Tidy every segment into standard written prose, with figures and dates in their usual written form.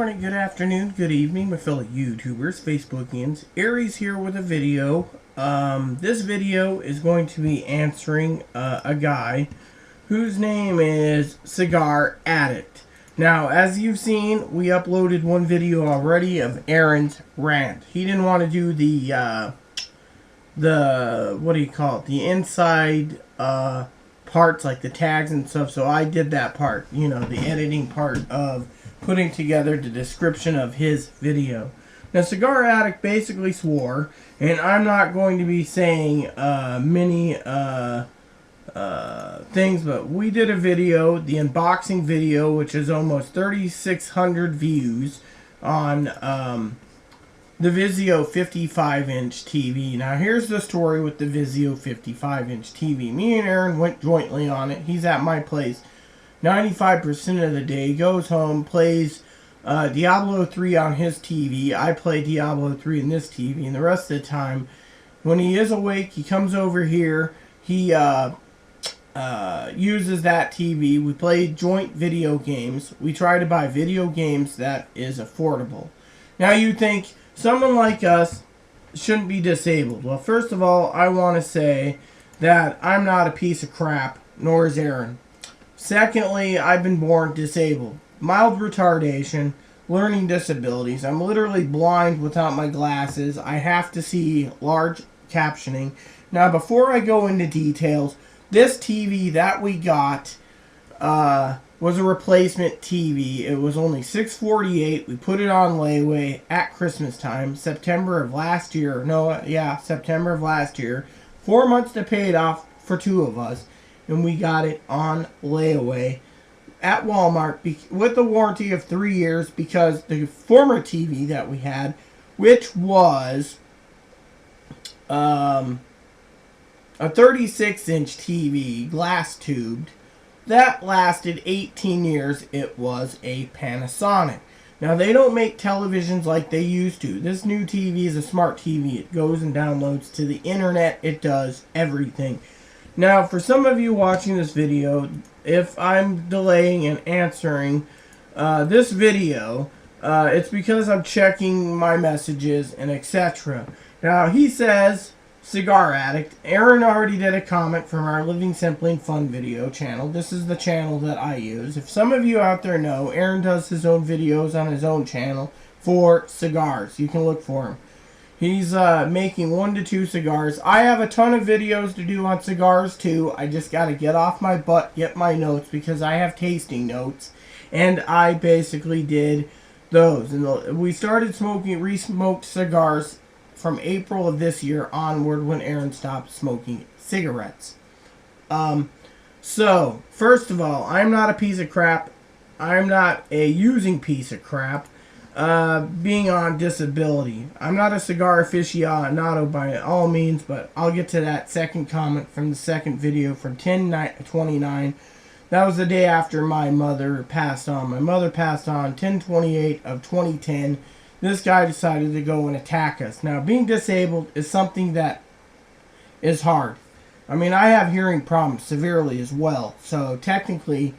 morning, good afternoon, good evening, my fellow YouTubers, Facebookians. Aries here with a video. This video is going to be answering a guy whose name is Cigar Addict. Now, as you've seen, we uploaded one video already of Aaron's rant. He didn't want to do the what do you call it? The inside parts, like the tags and stuff, so I did that part, you know, the editing part of putting together the description of his video. Now, Cigar Addict basically swore, and I'm not going to be saying many things, but we did a video, the unboxing video, which is almost 3,600 views on the Vizio 55-inch TV. Now, here's the story with the Vizio 55-inch TV. Me and Aaron went jointly on it. He's at my place 95% of the day. He goes home, plays Diablo 3 on his TV. I play Diablo 3 in this TV. And the rest of the time, when he is awake, he comes over here. He uses that TV. We play joint video games. We try to buy video games that is affordable. Now, you think someone like us shouldn't be disabled. Well, first of all, I want to say that I'm not a piece of crap, nor is Aaron. Secondly, I've been born disabled. Mild retardation, learning disabilities. I'm literally blind without my glasses. I have to see large captioning. Now, before I go into details, this TV that we got was a replacement TV. It was only $648. We put it on layaway at Christmas time, September of last year. September of last year. 4 months to pay it off for two of us. And we got it on layaway at Walmart with a warranty of 3 years, because the former TV that we had, which was a 36-inch TV, glass tubed, that lasted 18 years. It was a Panasonic. Now, they don't make televisions like they used to. This new TV is a smart TV. It goes and downloads to the internet. It does everything. Now, for some of you watching this video, if I'm delaying and answering this video, it's because I'm checking my messages and etc. Now, he says, Cigar Addict. Aaron already did a comment from our Living Simply and Fun video channel. This is the channel that I use. If some of you out there know, Aaron does his own videos on his own channel for cigars. You can look for him. He's making 1 to 2 cigars. I have a ton of videos to do on cigars too. I just got to get off my butt, get my notes, because I have tasting notes. And I basically did those. And we started smoking re-smoked cigars from April of this year onward, when Aaron stopped smoking cigarettes. So, first of all, I'm not a piece of crap. I'm not a using piece of crap. Being on disability. I'm not a cigar aficionado by all means, but I'll get to that second comment from the second video from 10/29. That was the day after my mother passed on. My mother passed on 10/28 of 2010. This guy decided to go and attack us. Now, being disabled is something that is hard. I mean, I have hearing problems severely as well. So, technically,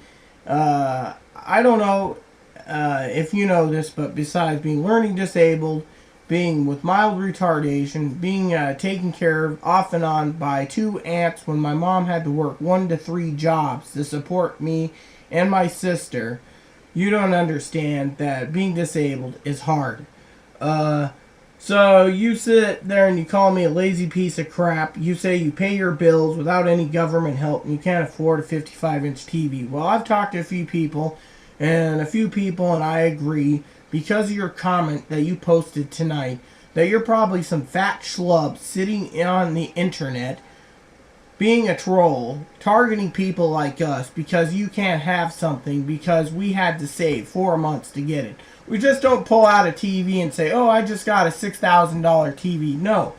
I don't know if you know this, but besides being learning disabled, being with mild retardation, being taken care of off and on by 2 aunts when my mom had to work 1 to 3 jobs to support me and my sister, you don't understand that being disabled is hard. So you sit there and you call me a lazy piece of crap. You say you pay your bills without any government help and you can't afford a 55-inch TV. Well, I've talked to a few people, and I agree, because of your comment that you posted tonight, that you're probably some fat schlub sitting on the internet, being a troll, targeting people like us because you can't have something because we had to save 4 months to get it. We just don't pull out a TV and say, oh, I just got a $6,000 TV. No.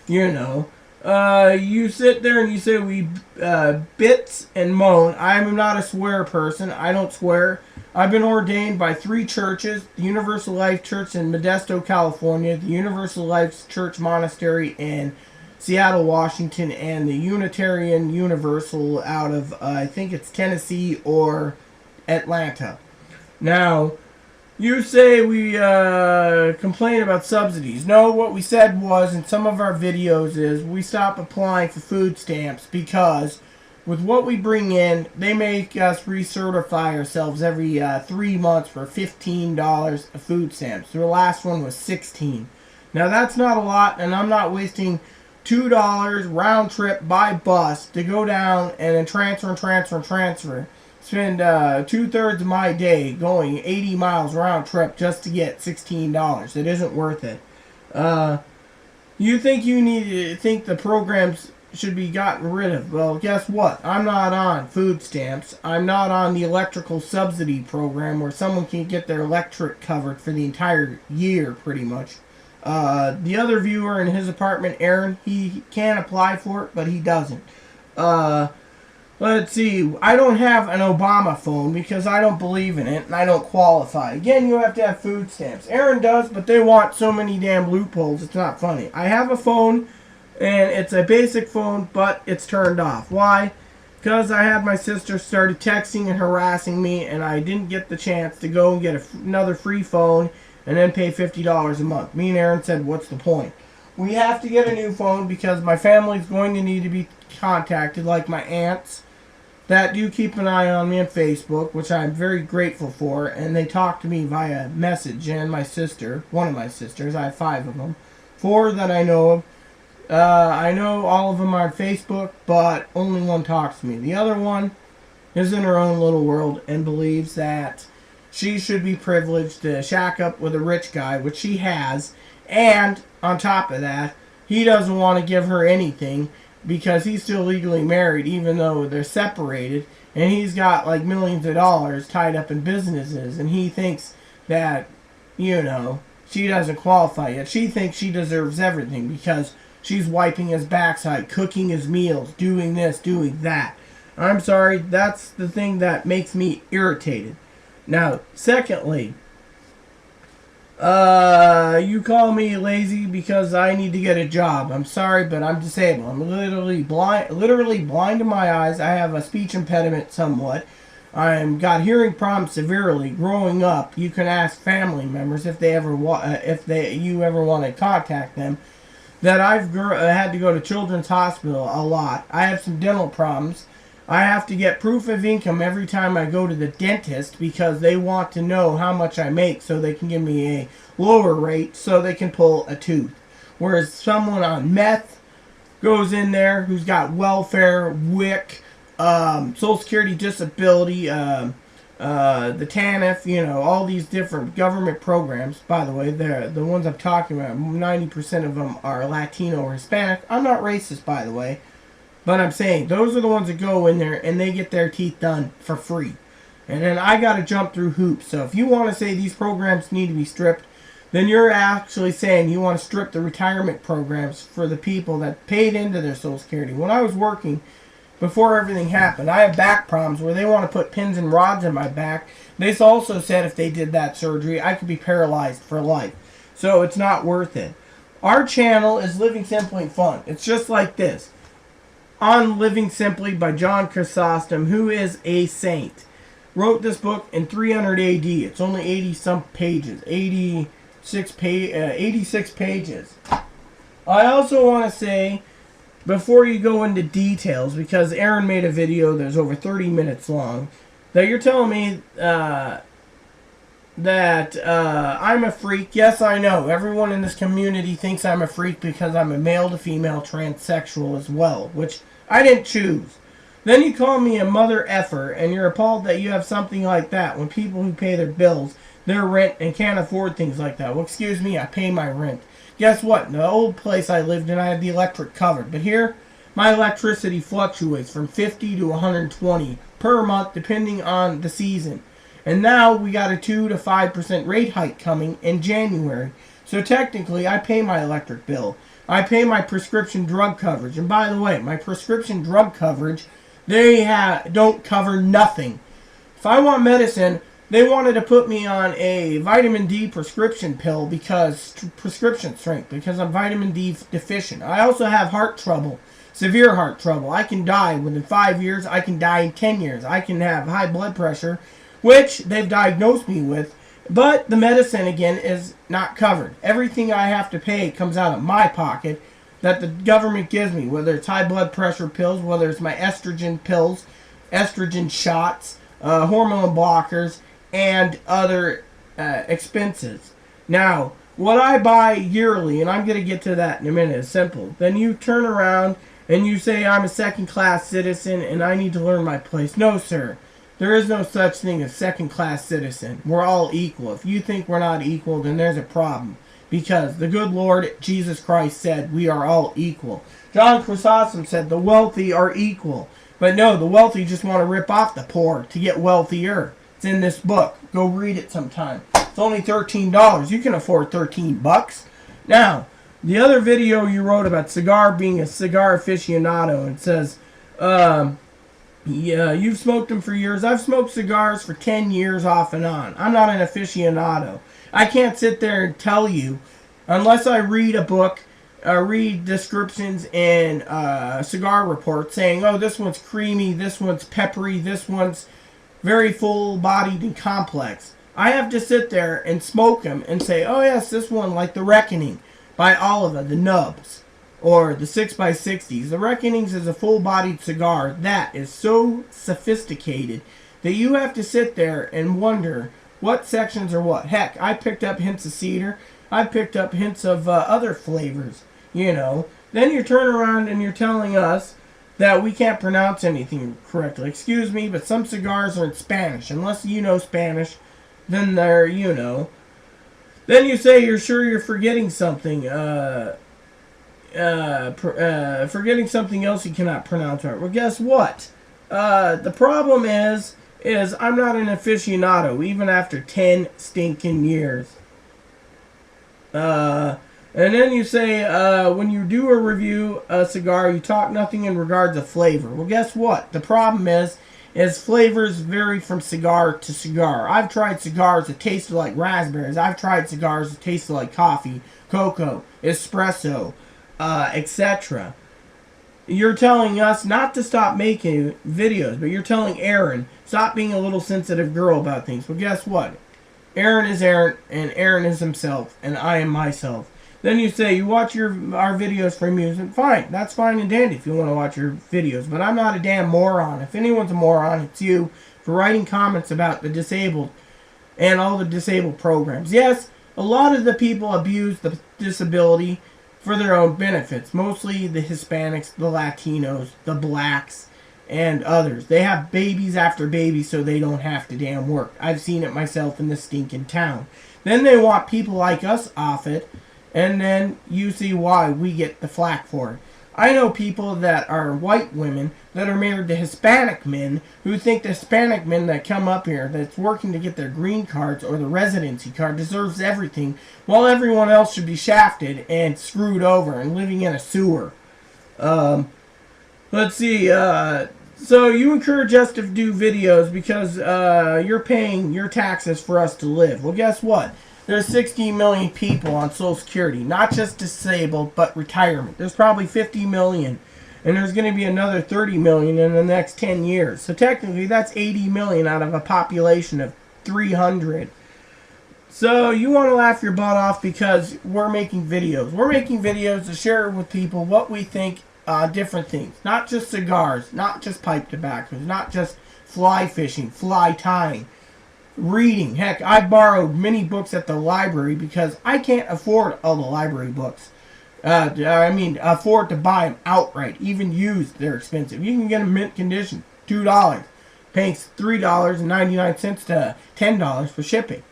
You know. You sit there and you say we bits and moan. I'm not a swear person. I don't swear. I've been ordained by 3 churches, the Universal Life Church in Modesto, California, the Universal Life Church Monastery in Seattle, Washington, and the Unitarian Universal out of, I think it's Tennessee or Atlanta. Now, You say we complain about subsidies. No, what we said was in some of our videos is we stop applying for food stamps because with what we bring in, they make us recertify ourselves every 3 months for $15 of food stamps. The last one was $16. Now that's not a lot, and I'm not wasting $2 round trip by bus to go down and then transfer. Spend 2/3 of my day going 80 miles round trip just to get $16. It isn't worth it. You think the programs should be gotten rid of? Well, guess what? I'm not on food stamps. I'm not on the electrical subsidy program where someone can get their electric covered for the entire year, pretty much. The other viewer in his apartment, Aaron, he can apply for it, but he doesn't. Let's see. I don't have an Obama phone because I don't believe in it and I don't qualify. Again, you have to have food stamps. Aaron does, but they want so many damn loopholes. It's not funny. I have a phone and it's a basic phone, but it's turned off. Why? Because I had my sister started texting and harassing me and I didn't get the chance to go and get another free phone and then pay $50 a month. Me and Aaron said, what's the point? We have to get a new phone because my family's going to need to be contacted, like my aunts that do keep an eye on me on Facebook, which I'm very grateful for, and they talk to me via message, and my sister, one of my sisters, I have 5 of them, 4 that I know of. I know all of them are on Facebook, but only one talks to me. The other one is in her own little world and believes that she should be privileged to shack up with a rich guy, which she has, and on top of that, he doesn't want to give her anything because he's still legally married even though they're separated, and he's got like millions of dollars tied up in businesses, and he thinks that, she doesn't qualify yet. She thinks she deserves everything because she's wiping his backside, cooking his meals, doing this, doing that. I'm sorry, that's the thing that makes me irritated. Now, secondly, you call me lazy because I need to get a job. I'm sorry, but I'm disabled. I'm literally blind in my eyes. I have a speech impediment somewhat. I've got hearing problems severely. Growing up, you can ask family members if you ever want to contact them. That I've had to go to Children's Hospital a lot. I have some dental problems. I have to get proof of income every time I go to the dentist because they want to know how much I make so they can give me a lower rate so they can pull a tooth. Whereas someone on meth goes in there who's got welfare, WIC, Social Security Disability, the TANF, all these different government programs. By the way, the ones I'm talking about, 90% of them are Latino or Hispanic. I'm not racist, by the way. But I'm saying, those are the ones that go in there and they get their teeth done for free. And then I got to jump through hoops. So if you want to say these programs need to be stripped, then you're actually saying you want to strip the retirement programs for the people that paid into their Social Security. When I was working, before everything happened, I have back problems where they want to put pins and rods in my back. They also said if they did that surgery, I could be paralyzed for life. So it's not worth it. Our channel is Living Simply and Fun. It's just like this. On Living Simply by John Chrysostom, who is a saint. Wrote this book in 300 AD. It's only 80-some pages. 86 pages. I also want to say, before you go into details, because Aaron made a video that's over 30 minutes long, that you're telling me that I'm a freak. Yes, I know. Everyone in this community thinks I'm a freak because I'm a male to female transsexual as well, which I didn't choose. Then you call me a mother effer, and you're appalled that you have something like that when people who pay their bills, their rent, and can't afford things like that. Well, excuse me, I pay my rent. Guess what? In the old place I lived in, I had the electric covered. But here, my electricity fluctuates from 50 to 120 per month, depending on the season. And now we got a 2 to 5% rate hike coming in January. So technically, I pay my electric bill. I pay my prescription drug coverage. And by the way, my prescription drug coverage, they don't cover nothing. If I want medicine, they wanted to put me on a vitamin D prescription pill because prescription strength, because I'm vitamin D deficient. I also have heart trouble, severe heart trouble. I can die within 5 years. I can die in 10 years. I can have high blood pressure, which they've diagnosed me with But the medicine, again, is not covered. Everything I have to pay comes out of my pocket that the government gives me, whether it's high blood pressure pills, whether it's my estrogen pills, estrogen shots, hormone blockers, and other expenses. Now, what I buy yearly, and I'm going to get to that in a minute, is simple. Then you turn around and you say I'm a second-class citizen and I need to learn my place. No, sir. There is no such thing as second-class citizen. We're all equal. If you think we're not equal, then there's a problem. Because the good Lord Jesus Christ said we are all equal. John Chrysostom said the wealthy are equal. But no, the wealthy just want to rip off the poor to get wealthier. It's in this book. Go read it sometime. It's only $13. You can afford $13. Now, the other video you wrote about cigar being a cigar aficionado, it says, yeah, you've smoked them for years. I've smoked cigars for 10 years off and on. I'm not an aficionado. I can't sit there and tell you, unless I read a book, read descriptions and cigar reports saying, oh, this one's creamy, this one's peppery, this one's very full-bodied and complex. I have to sit there and smoke them and say, oh, yes, this one, like The Reckoning by Oliva, the Nubs, or the 6x60s. The Reckonings is a full-bodied cigar that is so sophisticated that you have to sit there and wonder what sections are what. Heck, I picked up hints of cedar. I picked up hints of other flavors, you know. Then you turn around and you're telling us that we can't pronounce anything correctly. Excuse me, but some cigars are in Spanish. Unless you know Spanish, then they're, you know. Then you say you're sure you're forgetting something. Forgetting something else you cannot pronounce right. Well, guess what? The problem is I'm not an aficionado, even after 10 stinking years. And then you say, when you do a review a cigar, you talk nothing in regards to flavor. Well, guess what? The problem is flavors vary from cigar to cigar. I've tried cigars that tasted like raspberries. I've tried cigars that tasted like coffee, cocoa, espresso, etc. You're telling us not to stop making videos, but you're telling Aaron, stop being a little sensitive girl about things. Well, guess what? Aaron is Aaron, and Aaron is himself, and I am myself. Then you say you watch our videos for amusement. Fine, that's fine and dandy if you want to watch your videos, but I'm not a damn moron. If anyone's a moron, it's you for writing comments about the disabled and all the disabled programs. Yes, a lot of the people abuse the disability for their own benefits. Mostly the Hispanics, the Latinos, the blacks, and others. They have babies after babies so they don't have to damn work. I've seen it myself in this stinking town. Then they want people like us off it, and then you see why we get the flack for it. I know people that are white women that are married to Hispanic men who think the Hispanic men that come up here that's working to get their green cards or the residency card deserves everything, while everyone else should be shafted and screwed over and living in a sewer. Let's see. So you encourage us to do videos because you're paying your taxes for us to live. Well, guess what? There's 16 million people on Social Security, not just disabled, but retirement. There's probably 50 million, and there's going to be another 30 million in the next 10 years. So technically, that's 80 million out of a population of 300. So you want to laugh your butt off because we're making videos. We're making videos to share with people what we think different things. Not just cigars, not just pipe tobaccos, not just fly fishing, fly tying. Reading. Heck, I borrowed many books at the library because I can't afford all the library books. Afford to buy them outright. Even used, they're expensive. You can get them mint condition, $2. Paying $3.99 to $10 for shipping.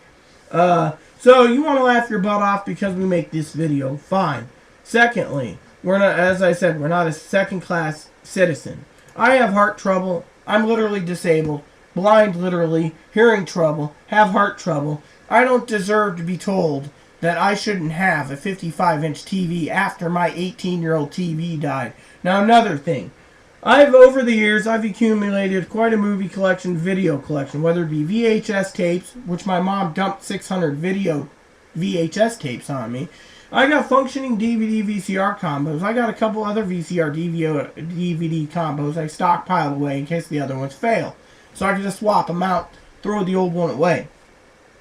So you want to laugh your butt off because we make this video. Fine. Secondly, we're not, as I said, we're not a second-class citizen. I have heart trouble. I'm literally disabled. Blind, literally, hearing trouble, have heart trouble. I don't deserve to be told that I shouldn't have a 55-inch TV after my 18-year-old TV died. Now, another thing. Over the years, I've accumulated quite a movie collection, video collection, whether it be VHS tapes, which my mom dumped 600 video VHS tapes on me. I got functioning DVD VCR combos. I got a couple other VCR DVD combos I stockpiled away in case the other ones fail. So I can just swap them out, throw the old one away.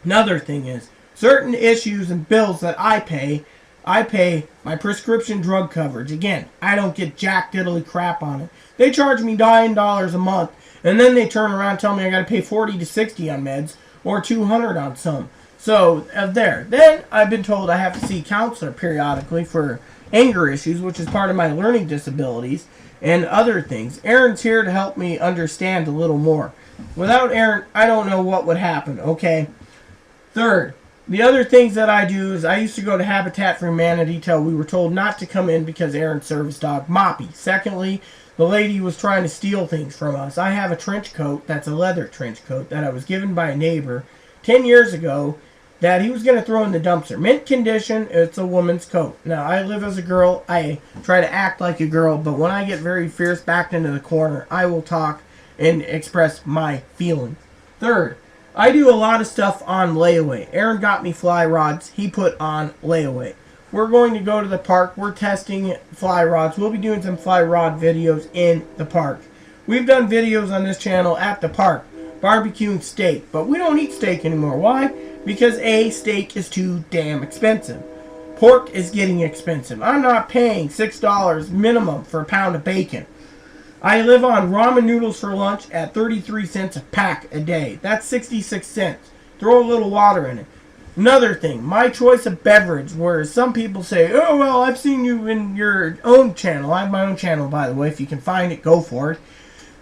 Another thing is, certain issues and bills that I pay my prescription drug coverage. Again, I don't get jack diddly crap on it. They charge me $9 a month, and then they turn around and tell me I got to pay 40 to 60 on meds, or 200 on some. So, there. Then, I've been told I have to see a counselor periodically for anger issues, which is part of my learning disabilities, and other things. Aaron's here to help me understand a little more. Without Aaron, I don't know what would happen, okay? Third, the other things that I do is I used to go to Habitat for Humanity till we were told not to come in because Aaron's service dog, Moppy. Secondly, the lady was trying to steal things from us. I have a trench coat that's a leather trench coat that I was given by a neighbor 10 years ago that he was going to throw in the dumpster. Mint condition, it's a woman's coat. Now, I live as a girl. I try to act like a girl, but when I get very fierce backed into the corner, I will talk and express my feelings. Third, I do a lot of stuff on layaway. Aaron got me fly rods. He put on layaway. We're going to go to the park. We're testing fly rods. We'll be doing some fly rod videos in the park. We've done videos on this channel at the park, barbecuing steak, but we don't eat steak anymore. Why? Because A, steak is too damn expensive. Pork is getting expensive. I'm not paying $6 minimum for a pound of bacon. I live on ramen noodles for lunch at 33 cents a pack a day. That's 66 cents. Throw a little water in it. Another thing, my choice of beverage, where some people say, oh, well, I've seen you in your own channel. I have my own channel, by the way. If you can find it, go for it.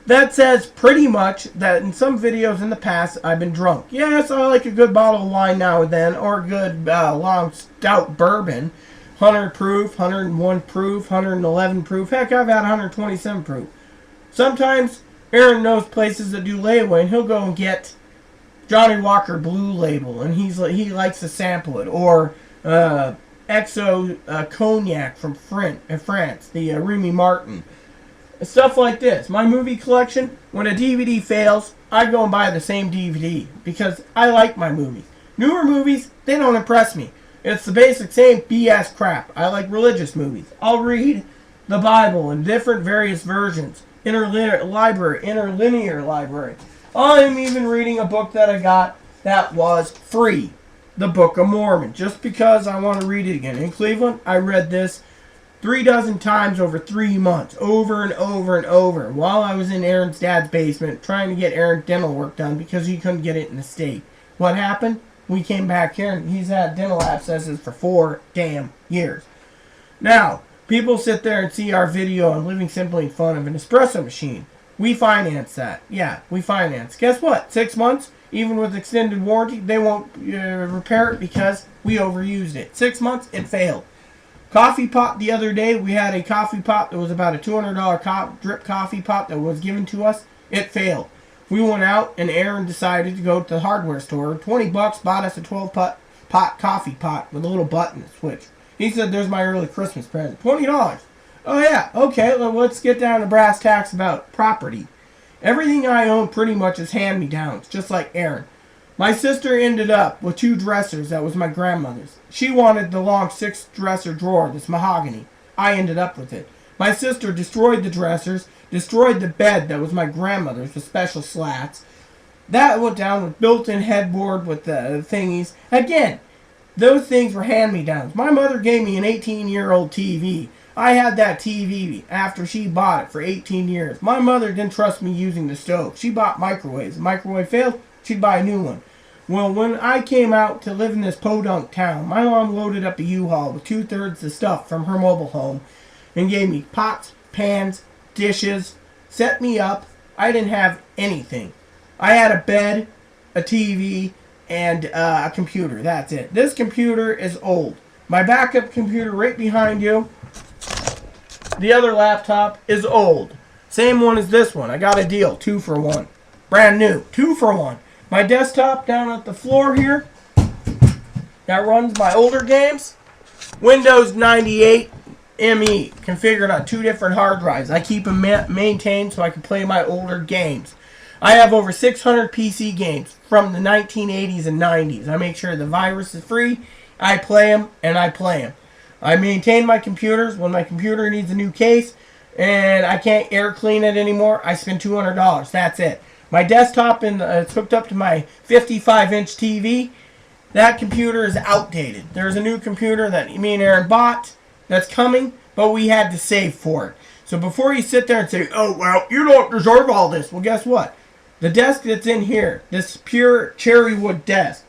That says pretty much that in some videos in the past, I've been drunk. Yes, I like a good bottle of wine now and then, or a good long stout bourbon. 100 proof, 101 proof, 111 proof. Heck, I've had 127 proof. Sometimes Aaron knows places that do layaway, and he'll go and get Johnny Walker Blue Label, and he likes to sample it. Or XO Cognac from France, the Remy Martin. Stuff like this. My movie collection, when a DVD fails, I go and buy the same DVD because I like my movies. Newer movies, they don't impress me. It's the basic same BS crap. I like religious movies. I'll read the Bible in different various versions. Interlinear library. I'm even reading a book that I got that was free. The Book of Mormon. Just because I want to read it again. In Cleveland, I read this 36 times over 3 months, over and over and over, while I was in Aaron's dad's basement trying to get Aaron's dental work done because he couldn't get it in the state. What happened? We came back here and he's had dental abscesses for 4 damn years. Now, people sit there and see our video on living simply in fun of an espresso machine. We finance that. Yeah, we finance. Guess what? 6 months, even with extended warranty, they won't repair it because we overused it. 6 months, it failed. Coffee pot the other day, we had a coffee pot that was about a $200 drip coffee pot that was given to us. It failed. We went out and Aaron decided to go to the hardware store. $20 bought us a 12-pot coffee pot with a little button switch. He said, there's my early Christmas present. $20. Oh yeah, okay, well, let's get down to brass tacks about property. Everything I own pretty much is hand-me-downs, just like Aaron. My sister ended up with 2 dressers that was my grandmother's. She wanted the long 6-dresser drawer that's mahogany. I ended up with it. My sister destroyed the dressers, destroyed the bed that was my grandmother's with special slats. That went down with built-in headboard with the thingies. Again, those things were hand-me-downs. My mother gave me an 18-year-old TV. I had that TV after she bought it for 18 years. My mother didn't trust me using the stove. She bought microwaves. The microwave failed, she'd buy a new one. Well, when I came out to live in this podunk town, my mom loaded up a U-Haul with 2/3 the stuff from her mobile home and gave me pots, pans, dishes, set me up. I didn't have anything. I had a bed, a TV, and a computer. That's it. This computer is old. My backup computer right behind you, the other laptop, is old. Same one as this one. I got a deal. 2 for 1. Brand new. 2 for 1. My desktop down at the floor here, that runs my older games. Windows 98 ME, configured on 2 different hard drives. I keep them maintained so I can play my older games. I have over 600 PC games from the 1980s and 90s. I make sure the virus is free. I play them, and I play them. I maintain my computers. When my computer needs a new case and I can't air clean it anymore, I spend $200. That's it. My desktop, it's hooked up to my 55-inch TV, that computer is outdated. There's a new computer that me and Aaron bought that's coming, but we had to save for it. So before you sit there and say, oh, well, you don't deserve all this. Well, guess what? The desk that's in here, this pure cherry wood desk,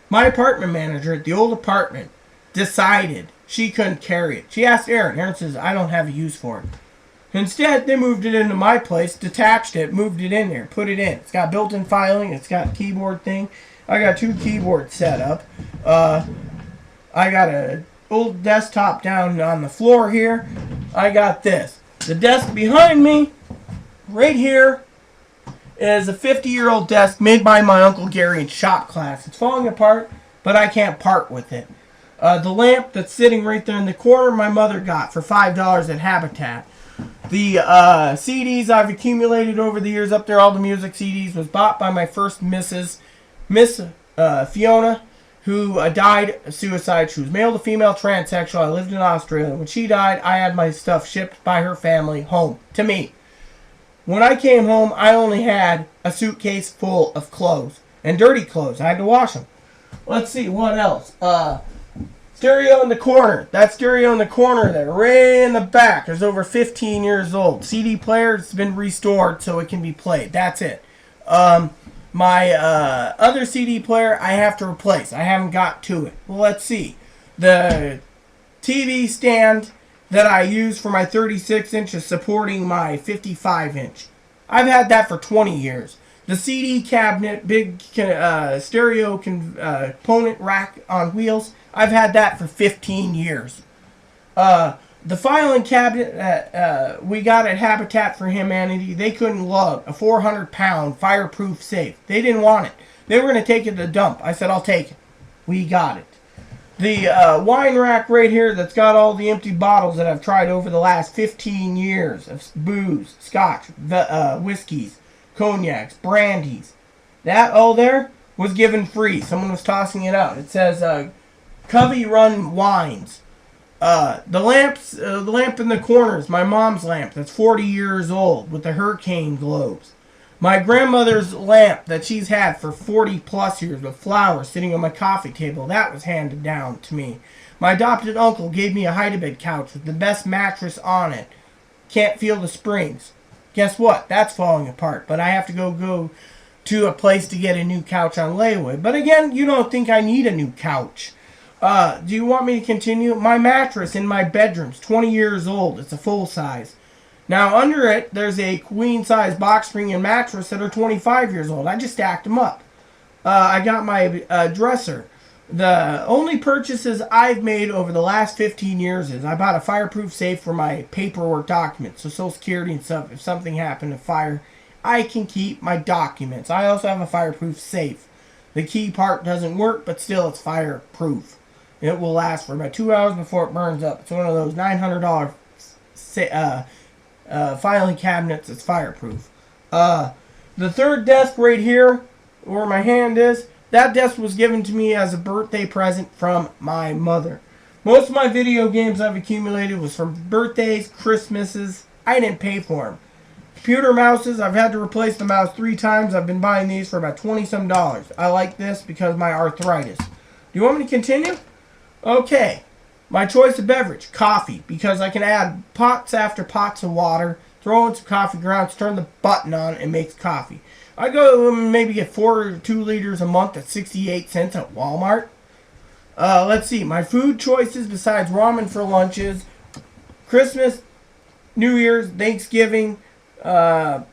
my apartment manager at the old apartment decided she couldn't carry it. She asked Aaron. Aaron says, I don't have a use for it. Instead, they moved it into my place, detached it, moved it in there, put it in. It's got built-in filing. It's got a keyboard thing. I got 2 keyboards set up. I got a old desktop down on the floor here. I got this. The desk behind me, right here, is a 50-year-old desk made by my Uncle Gary in shop class. It's falling apart, but I can't part with it. The lamp that's sitting right there in the corner, my mother got for $5 at Habitat. The CDs I've accumulated over the years up there, all the music CDs, was bought by my first Miss Fiona, who died of suicide. She was male to female transsexual. I lived in Australia. When she died, I had my stuff shipped by her family home to me. When I came home, I only had a suitcase full of clothes. And dirty clothes. I had to wash them. Let's see, what else? Stereo in the corner. That stereo in the corner there, way in the back, is over 15 years old. CD player has been restored so it can be played. That's it. My other CD player I have to replace. I haven't got to it. Well, let's see. The TV stand that I use for my 36 inch is supporting my 55 inch. I've had that for 20 years. The CD cabinet, big stereo component rack on wheels, I've had that for 15 years. The filing cabinet that we got at Habitat for Humanity, they couldn't lug a 400-pound fireproof safe. They didn't want it. They were going to take it to the dump. I said, I'll take it. We got it. The wine rack right here that's got all the empty bottles that I've tried over the last 15 years of booze, scotch, whiskeys, cognacs, brandies. That all there was given free. Someone was tossing it out. It says Covey Run Wines. The lamp in the corner is my mom's lamp that's 40 years old with the hurricane globes. My grandmother's lamp that she's had for 40 plus years with flowers sitting on my coffee table, that was handed down to me. My adopted uncle gave me a hide-a-bed couch with the best mattress on it. Can't feel the springs. Guess what? That's falling apart, but I have to go to a place to get a new couch on layaway. But again, you don't think I need a new couch. Do you want me to continue? My mattress in my bedroom's 20 years old. It's a full size. Now, under it, there's a queen-size box spring and mattress that are 25 years old. I just stacked them up. I got my dresser. The only purchases I've made over the last 15 years is I bought a fireproof safe for my paperwork documents, so Social Security and stuff. If something happened to fire, I can keep my documents. I also have a fireproof safe. The key part doesn't work, but still it's fireproof. It will last for about 2 hours before it burns up. It's one of those $900 filing cabinets that's fireproof. The third desk right here, where my hand is, that desk was given to me as a birthday present from my mother. Most of my video games I've accumulated was from birthdays, Christmases. I didn't pay for them. Computer mouses, I've had to replace the mouse 3 times. I've been buying these for about $20-some. I like this because of my arthritis. Do you want me to continue? Okay. My choice of beverage, coffee, because I can add pots after pots of water, throw in some coffee grounds, turn the button on, and makes coffee. I go maybe get 4 or 2 liters a month at 68 cents at Walmart. Let's see, my food choices besides ramen for lunches, Christmas, New Year's, Thanksgiving, holidays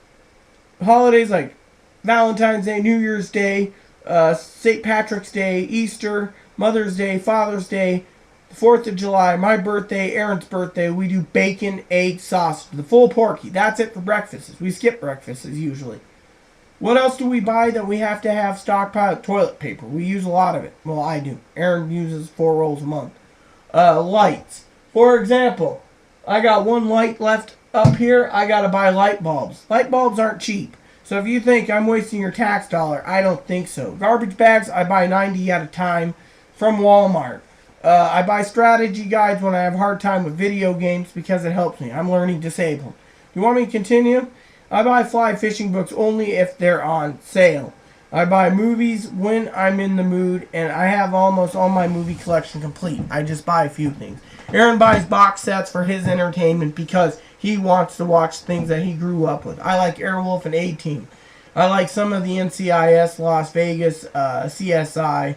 like Valentine's Day, New Year's Day, St. Patrick's Day, Easter, Mother's Day, Father's Day, 4th of July, my birthday, Aaron's birthday, we do bacon, egg, sausage, the full porky. That's it for breakfasts. We skip breakfasts usually. What else do we buy that we have to have stockpiled? Toilet paper. We use a lot of it. Well, I do. Aaron uses 4 rolls a month. Lights. For example, I got 1 light left up here. I got to buy light bulbs. Light bulbs aren't cheap. So if you think I'm wasting your tax dollar, I don't think so. Garbage bags, I buy 90 at a time from Walmart. I buy strategy guides when I have a hard time with video games because it helps me. I'm learning disabled. You want me to continue? I buy fly fishing books only if they're on sale. I buy movies when I'm in the mood, and I have almost all my movie collection complete. I just buy a few things. Aaron buys box sets for his entertainment because he wants to watch things that he grew up with. I like Airwolf and A-Team. I like some of the NCIS, Las Vegas, CSI,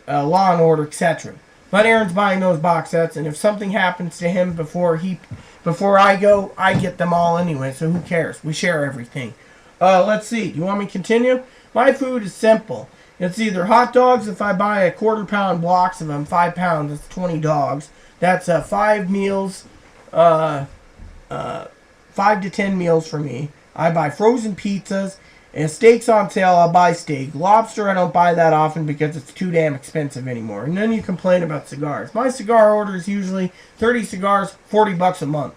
Law and Order, etc. But Aaron's buying those box sets, and if something happens to him before I go, I get them all anyway, so who cares? We share everything. Let's see. Do you want me to continue? My food is simple. It's either hot dogs if I buy a quarter-pound blocks of them, 5 pounds, that's 20 dogs. That's 5 meals, 5 to 10 meals for me. I buy frozen pizzas. And steak's on sale, I'll buy steak. Lobster, I don't buy that often because it's too damn expensive anymore. And then you complain about cigars. My cigar order is usually 30 cigars, $40 a month.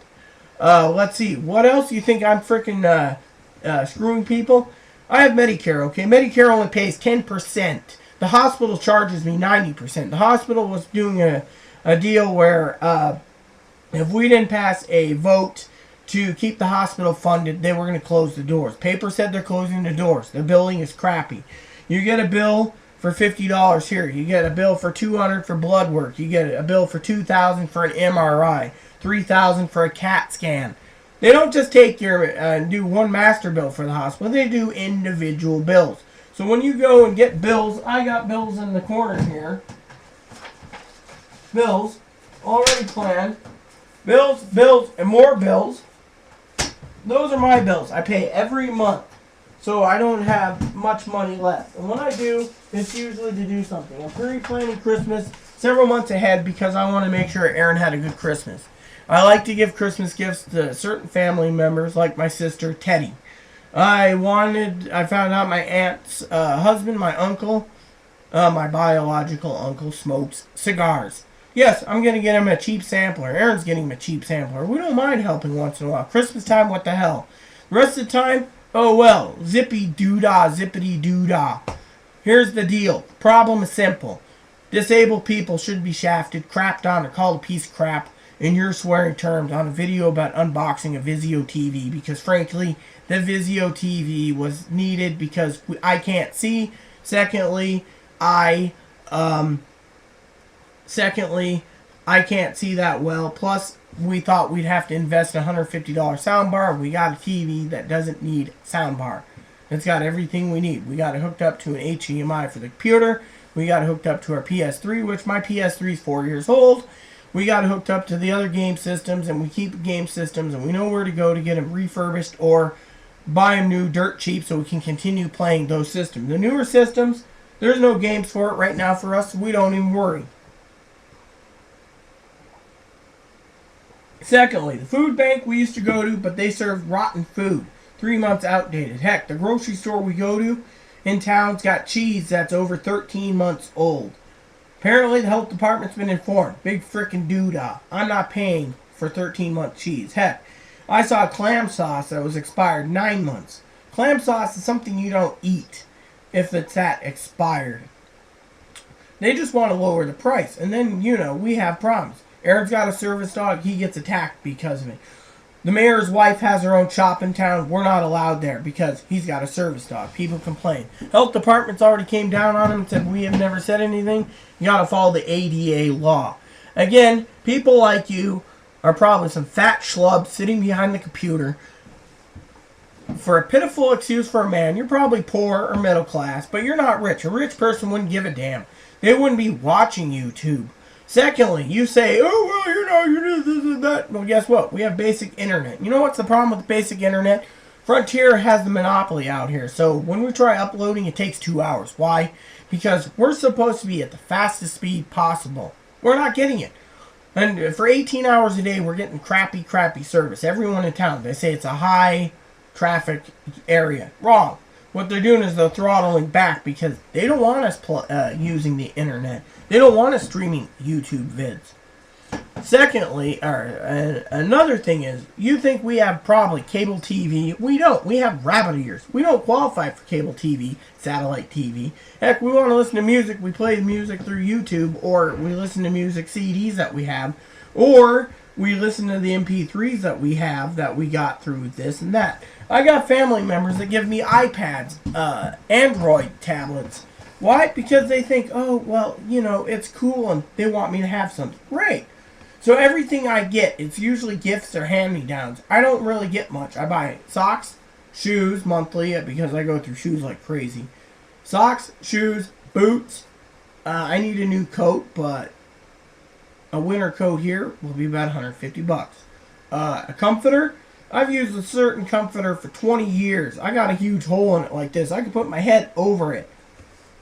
Let's see. What else do you think I'm freaking screwing people? I have Medicare, okay? Medicare only pays 10%. The hospital charges me 90%. The hospital was doing a deal where if we didn't pass a vote to keep the hospital funded, they were going to close the doors. Paper said they're closing the doors. The billing is crappy. You get a bill for $50 here. You get a bill for $200 for blood work. You get a bill for $2,000 for an MRI. $3,000 for a CAT scan. They don't just take your do one master bill for the hospital. They do individual bills. So when you go and get bills, I got bills in the corner here. Bills already planned. Bills, and more bills. Those are my bills. I pay every month. So I don't have much money left. And when I do, it's usually to do something. I'm pre-planning Christmas several months ahead because I want to make sure Aaron had a good Christmas. I like to give Christmas gifts to certain family members, like my sister, Teddy. I found out my aunt's husband, my uncle, my biological uncle, smokes cigars. Yes, I'm going to get him a cheap sampler. Aaron's getting him a cheap sampler. We don't mind helping once in a while. Christmas time, what the hell? The rest of the time, oh well. Zippity doo-dah. Here's the deal. Problem is simple. Disabled people should be shafted, crapped on, or called a piece of crap in your swearing terms on a video about unboxing a Vizio TV because, frankly, the Vizio TV was needed because I can't see. Secondly, I can't see that well. Plus, we thought we'd have to invest a $150 soundbar. We got a TV that doesn't need soundbar. It's got everything we need. We got it hooked up to an HDMI for the computer. We got it hooked up to our PS3, which my PS3 is 4 years old. We got it hooked up to the other game systems, and we keep game systems, and we know where to go to get them refurbished or buy them new dirt cheap so we can continue playing those systems. The newer systems, there's no games for it right now for us, so we don't even worry. Secondly, the food bank we used to go to, but they serve rotten food. 3 months outdated. Heck, the grocery store we go to in town's got cheese that's over 13 months old. Apparently, the health department's been informed. Big frickin' doodah. I'm not paying for 13-month cheese. Heck, I saw clam sauce that was expired 9 months. Clam sauce is something you don't eat if it's that expired. They just want to lower the price. And then, we have problems. Aaron's got a service dog. He gets attacked because of it. The mayor's wife has her own shop in town. We're not allowed there because he's got a service dog. People complain. Health department's already came down on him and said, we have never said anything. You got to follow the ADA law. Again, people like you are probably some fat schlub sitting behind the computer. For a pitiful excuse for a man, you're probably poor or middle class, but you're not rich. A rich person wouldn't give a damn. They wouldn't be watching YouTube. Secondly, you say, oh, well, you're this and that. Well, guess what? We have basic internet. You know what's the problem with the basic internet? Frontier has the monopoly out here. So when we try uploading, it takes 2 hours. Why? Because we're supposed to be at the fastest speed possible. We're not getting it. And for 18 hours a day, we're getting crappy service. Everyone in town, they say it's a high traffic area. Wrong. What they're doing is they're throttling back because they don't want us using the internet. They don't want us streaming YouTube vids. Secondly, another thing is, you think we have probably cable TV. We don't. We have rabbit ears. We don't qualify for cable TV, satellite TV. Heck, we want to listen to music. We play music through YouTube, or we listen to music CDs that we have, or We listen to the MP3s that we have that we got through this and that. I got family members that give me iPads, Android tablets. Why? Because they think, oh, well, you know, it's cool and they want me to have something. Great. So everything I get, it's usually gifts or hand-me-downs. I don't really get much. I buy socks, shoes monthly because I go through shoes like crazy. Socks, shoes, boots. I need a new coat, but a winter coat here will be about $150. A comforter. I've used a certain comforter for 20 years. I got a huge hole in it like this. I can put my head over it.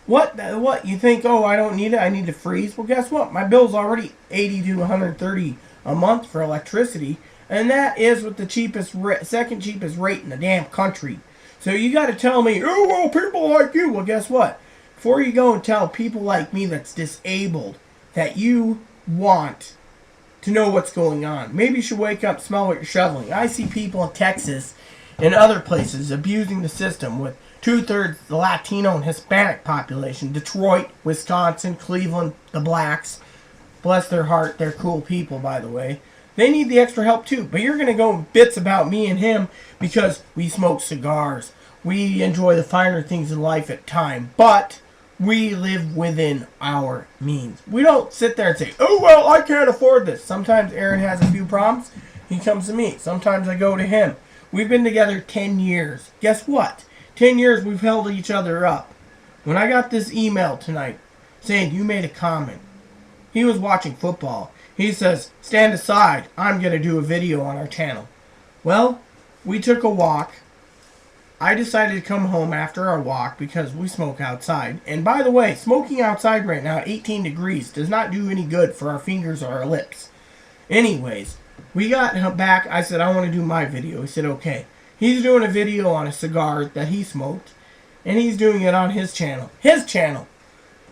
What? You think, oh, I don't need it, I need to freeze? Well, guess what? My bill's already $80 to $130 a month for electricity, and that is with the cheapest, second cheapest rate in the damn country. So you got to tell me, oh, well, people like you. Well, guess what? Before you go and tell people like me that's disabled that you want to know what's going on, maybe you should wake up, smell what you're shoveling. I see people in Texas and other places abusing the system with 2/3 the Latino and Hispanic population. Detroit, Wisconsin, Cleveland, the blacks. Bless their heart, they're cool people, by the way. They need the extra help too. But you're going to go bits about me and him because we smoke cigars. We enjoy the finer things in life at time. But we live within our means. We don't sit there and say, oh, well, I can't afford this. Sometimes Aaron has a few problems. He comes to me. Sometimes I go to him. We've been together 10 years. Guess what? 10 years we've held each other up. When I got this email tonight saying you made a comment, he was watching football. He says, stand aside. I'm going to do a video on our channel. Well, we took a walk. I decided to come home after our walk because we smoke outside. And by the way, smoking outside right now at 18 degrees does not do any good for our fingers or our lips. Anyways, we got back. I said, I want to do my video. He said, okay. He's doing a video on a cigar that he smoked, and he's doing it on his channel. His channel.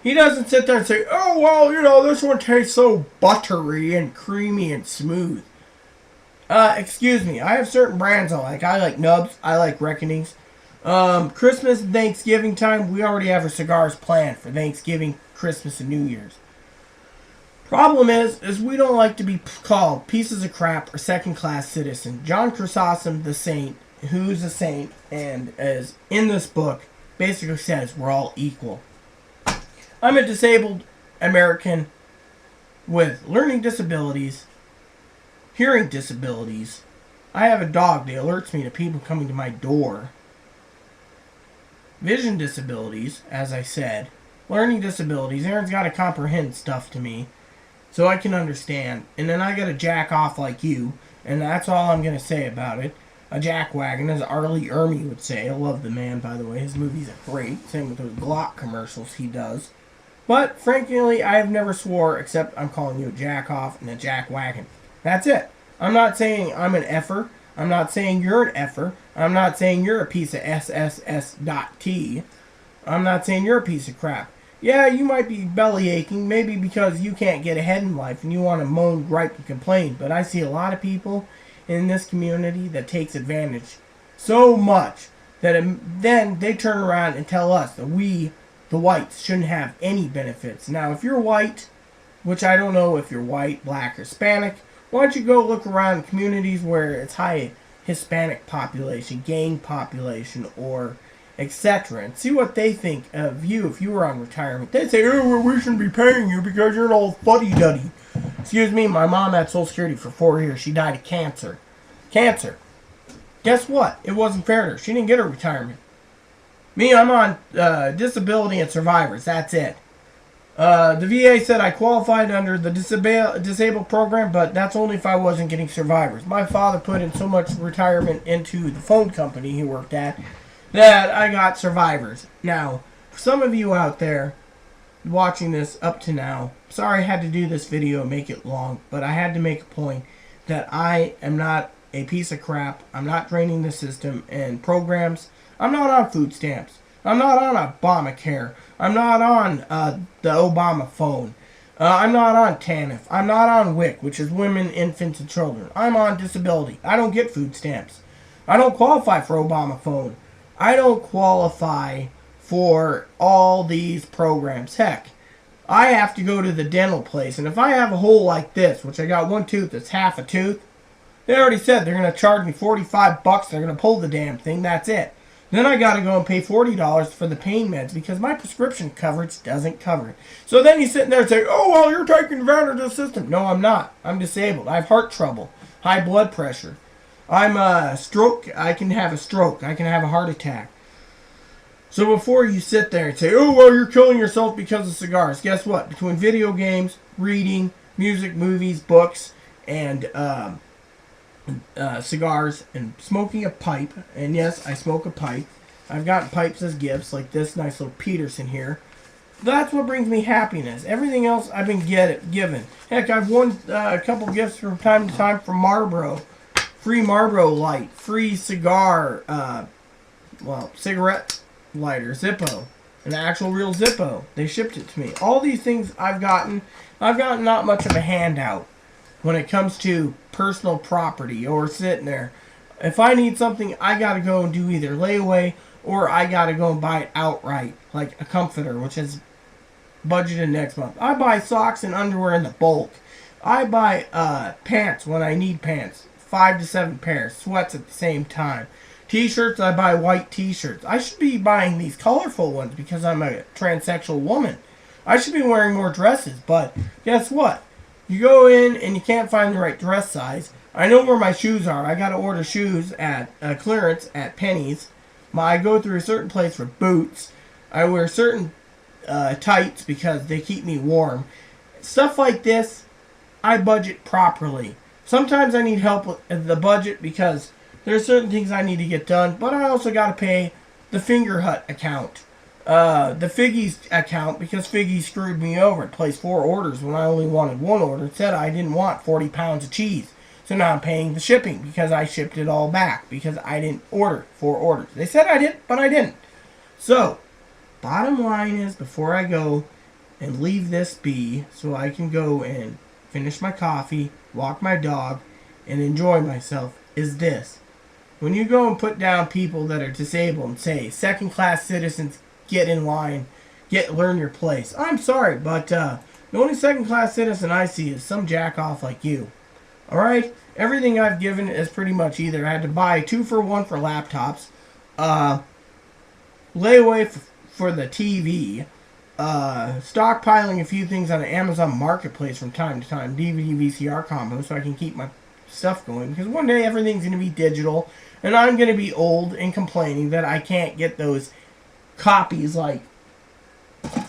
He doesn't sit there and say, oh, well, you know, this one tastes so buttery and creamy and smooth. Excuse me. I have certain brands I like. I like Nubs. I like Reckonings. Christmas and Thanksgiving time, we already have our cigars planned for Thanksgiving, Christmas, and New Year's. Problem is we don't like to be called pieces of crap or second-class citizen. John Chrysostom, the saint, who's a saint and is in this book, basically says we're all equal. I'm a disabled American with learning disabilities, hearing disabilities. I have a dog that alerts me to people coming to my door. Vision disabilities, as I said. Learning disabilities. Aaron's got to comprehend stuff to me so I can understand. And then I got to jack off like you. And that's all I'm going to say about it. A jackwagon, as Arlie Ermy would say. I love the man, by the way. His movies are great. Same with those Glock commercials he does. But, frankly, I have never swore except I'm calling you a jack-off and a jackwagon. That's it. I'm not saying I'm an effer. I'm not saying you're an effer. I'm not saying you're a piece of SSS.T. I'm not saying you're a piece of crap. Yeah, you might be belly aching, maybe because you can't get ahead in life and you want to moan, gripe, and complain. But I see a lot of people in this community that takes advantage so much that then they turn around and tell us that we, the whites, shouldn't have any benefits. Now, if you're white, which I don't know if you're white, black, or Hispanic, why don't you go look around communities where it's high Hispanic population, gang population, or etc. and see what they think of you if you were on retirement. They'd say, oh, well, we shouldn't be paying you because you're an old fuddy-duddy. Excuse me, my mom had Social Security for 4 years. She died of cancer. Cancer. Guess what? It wasn't fair to her. She didn't get her retirement. Me, I'm on disability and survivors. That's it. The VA said I qualified under the disabled program, but that's only if I wasn't getting survivors. My father put in so much retirement into the phone company he worked at that I got survivors. Now, for some of you out there watching this up to now, sorry I had to do this video and make it long, but I had to make a point that I am not a piece of crap. I'm not draining the system and programs. I'm not on food stamps. I'm not on Obamacare. I'm not on the Obama phone. I'm not on TANF. I'm not on WIC, which is Women, Infants, and Children. I'm on disability. I don't get food stamps. I don't qualify for Obama phone. I don't qualify for all these programs. Heck, I have to go to the dental place. And if I have a hole like this, which I got one tooth that's half a tooth, they already said they're going to charge me $45. They're going to pull the damn thing. That's it. Then I got to go and pay $40 for the pain meds because my prescription coverage doesn't cover it. So then you sit there and say, oh, well, you're taking advantage of the system. No, I'm not. I'm disabled. I have heart trouble, high blood pressure. I'm a stroke. I can have a stroke. I can have a heart attack. So before you sit there and say, oh, well, you're killing yourself because of cigars, guess what? Between video games, reading, music, movies, books, and cigars, and smoking a pipe, and yes, I smoke a pipe. I've gotten pipes as gifts, like this nice little Peterson here. That's what brings me happiness. Everything else I've been given. Heck, I've won a couple gifts from time to time from Marlboro. Free Marlboro light, free cigar, cigarette lighter, Zippo, an actual real Zippo. They shipped it to me. All these things I've gotten not much of a handout when it comes to personal property or sitting there. If I need something, I gotta go and do either layaway or I gotta go and buy it outright, like a comforter, which is budgeted next month. I buy socks and underwear in the bulk. I buy pants when I need pants, 5 to 7 pairs, sweats at the same time. T-shirts, I buy white T-shirts. I should be buying these colorful ones because I'm a transsexual woman. I should be wearing more dresses, but guess what? You go in and you can't find the right dress size. I know where my shoes are. I got to order shoes at clearance at Penny's. I go through a certain place for boots. I wear certain tights because they keep me warm. Stuff like this, I budget properly. Sometimes I need help with the budget because there's certain things I need to get done, but I also got to pay the Finger Hut account, the Figgy's account, because Figgy screwed me over. It placed 4 orders when I only wanted 1 order. It said I didn't want 40 pounds of cheese. So now I'm paying the shipping because I shipped it all back because I didn't order 4 orders. They said I did, but I didn't. So, bottom line is, before I go and leave this be so I can go and finish my coffee, walk my dog, and enjoy myself, is this. When you go and put down people that are disabled and say, second-class citizens, get in line, learn your place. I'm sorry, but the only second-class citizen I see is some jack-off like you. Alright? Everything I've given is pretty much either I had to buy 2 for 1 for laptops, layaway for the TV, stockpiling a few things on the Amazon Marketplace from time to time, DVD, VCR combo, so I can keep my stuff going. Because one day everything's going to be digital, and I'm going to be old and complaining that I can't get those copies like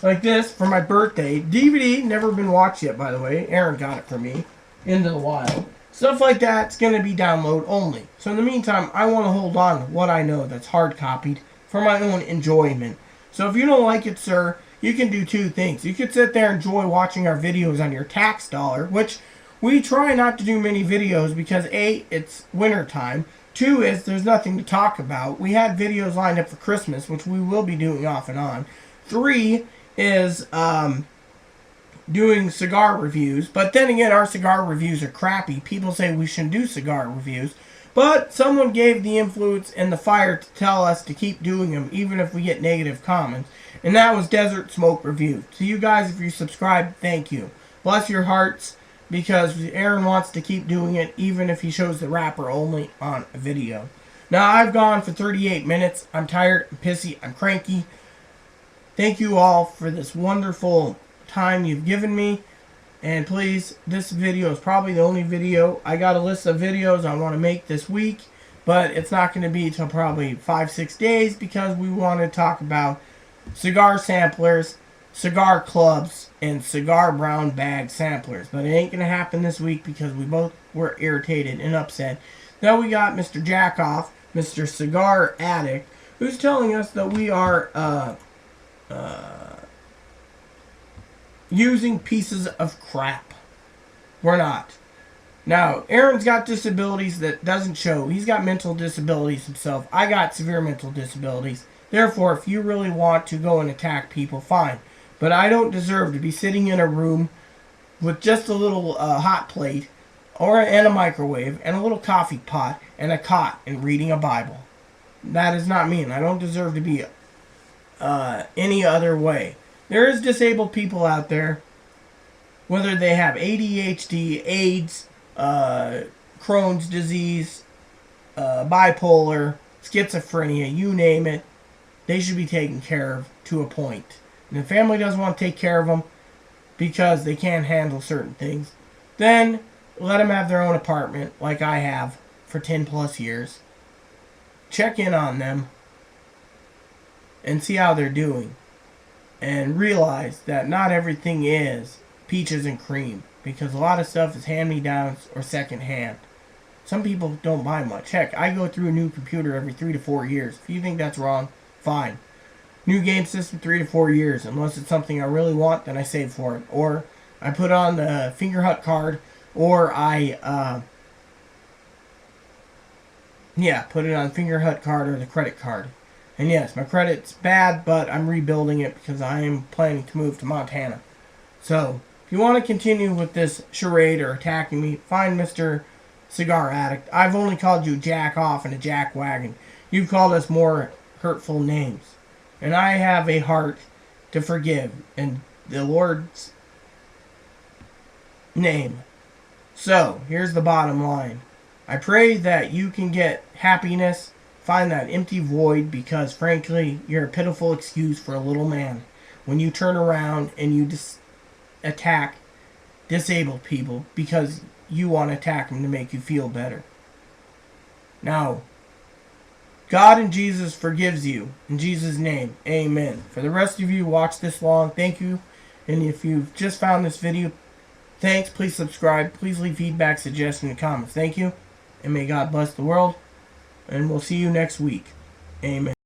this for my birthday. DVD, never been watched yet, by the way. Aaron got it for me. Into the wild. Stuff like that's going to be download only. So in the meantime, I want to hold on to what I know that's hard copied for my own enjoyment. So if you don't like it, sir, you can do 2 things. You could sit there and enjoy watching our videos on your tax dollar, which we try not to do many videos because A, it's winter time. 2 is there's nothing to talk about. We had videos lined up for Christmas, which we will be doing off and on. 3 is doing cigar reviews. But then again, our cigar reviews are crappy. People say we shouldn't do cigar reviews. But someone gave the influence and the fire to tell us to keep doing them, even if we get negative comments. And that was Desert Smoke Review. So you guys, if you subscribe, thank you. Bless your hearts, because Aaron wants to keep doing it, even if he shows the wrapper only on a video. Now, I've gone for 38 minutes. I'm tired, I'm pissy, I'm cranky. Thank you all for this wonderful time you've given me. And please, this video is probably the only video. I got a list of videos I want to make this week, but it's not going to be until probably 5-6 days because we want to talk about cigar samplers, cigar clubs, and cigar brown bag samplers. But it ain't going to happen this week because we both were irritated and upset. Now we got Mr. Jackoff, Mr. Cigar Addict, who's telling us that we are using pieces of crap. We're not. Now, Aaron's got disabilities that doesn't show. He's got mental disabilities himself. I got severe mental disabilities. Therefore, if you really want to go and attack people, fine. But I don't deserve to be sitting in a room with just a little hot plate and a microwave and a little coffee pot and a cot and reading a Bible. That is not me, and I don't deserve to be any other way. There is disabled people out there, whether they have ADHD, AIDS, Crohn's disease, bipolar, schizophrenia, you name it. They should be taken care of to a point. And if the family doesn't want to take care of them because they can't handle certain things, then let them have their own apartment like I have for 10 plus years. Check in on them and see how they're doing. And realize that not everything is peaches and cream, because a lot of stuff is hand-me-downs or second-hand. Some people don't buy much. Heck, I go through a new computer every 3 to 4 years. If you think that's wrong, fine. New game system 3 to 4 years. Unless it's something I really want, then I save for it. Or I put on the Fingerhut card, or I put it on Fingerhut card or the credit card. And yes, my credit's bad, but I'm rebuilding it because I am planning to move to Montana. So, if you want to continue with this charade or attacking me, find Mr. Cigar Addict. I've only called you Jack Off and a Jack Wagon. You've called us more hurtful names. And I have a heart to forgive in the Lord's name. So, here's the bottom line. I pray that you can get happiness, find that empty void, because frankly, you're a pitiful excuse for a little man when you turn around and you attack disabled people because you want to attack them to make you feel better. Now, God and Jesus forgives you. In Jesus' name, amen. For the rest of you who watched this long, thank you. And if you've just found this video, thanks. Please subscribe. Please leave feedback, suggestions, and comments. Thank you. And may God bless the world. And we'll see you next week. Amen.